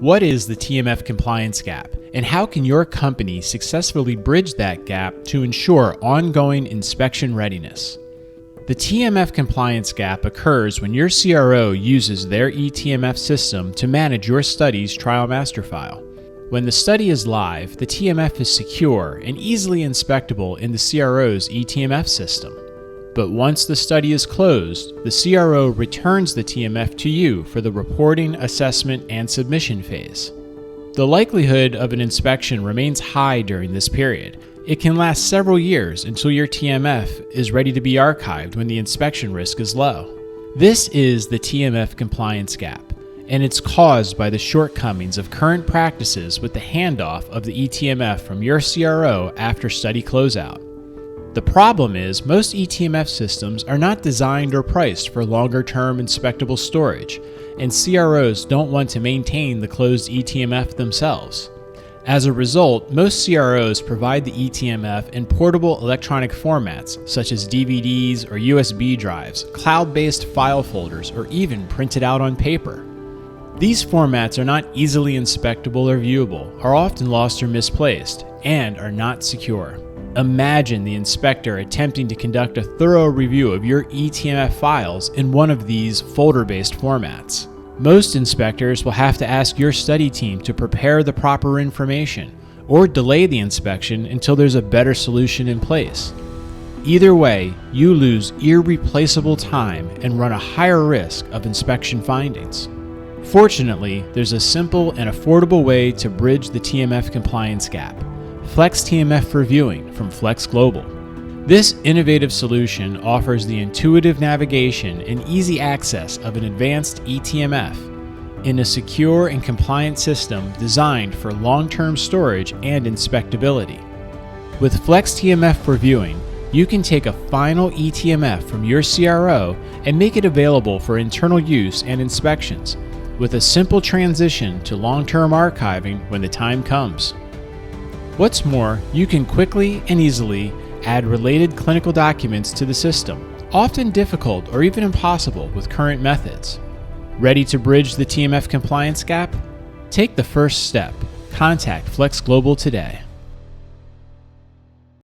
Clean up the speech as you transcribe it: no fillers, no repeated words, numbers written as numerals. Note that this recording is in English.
What is the TMF compliance gap, and how can your company successfully bridge that gap to ensure ongoing inspection readiness? The TMF compliance gap occurs when your CRO uses their eTMF system to manage your study's trial master file. When the study is live, the TMF is secure and easily inspectable in the CRO's eTMF system. But once the study is closed, the CRO returns the TMF to you for the reporting, assessment, and submission phase. The likelihood of an inspection remains high during this period. It can last several years until your TMF is ready to be archived when the inspection risk is low. This is the TMF compliance gap, and it's caused by the shortcomings of current practices with the handoff of the eTMF from your CRO after study closeout. The problem is most eTMF systems are not designed or priced for longer-term inspectable storage, and CROs don't want to maintain the closed eTMF themselves. As a result, most CROs provide the eTMF in portable electronic formats such as DVDs or USB drives, cloud-based file folders, or even printed out on paper. These formats are not easily inspectable or viewable, are often lost or misplaced, and are not secure. Imagine the inspector attempting to conduct a thorough review of your eTMF files in one of these folder-based formats. Most inspectors will have to ask your study team to prepare the proper information or delay the inspection until there's a better solution in place. Either way, you lose irreplaceable time and run a higher risk of inspection findings. Fortunately, there's a simple and affordable way to bridge the TMF compliance gap: PhlexTMF reviewing from PhlexGlobal. This innovative solution offers the intuitive navigation and easy access of an advanced eTMF in a secure and compliant system designed for long-term storage and inspectability. With PhlexTMF reviewing, you can take a final eTMF from your CRO and make it available for internal use and inspections, with a simple transition to long-term archiving when the time comes. What's more, you can quickly and easily add related clinical documents to the system, often difficult or even impossible with current methods. Ready to bridge the TMF compliance gap? Take the first step. Contact PhlexGlobal today.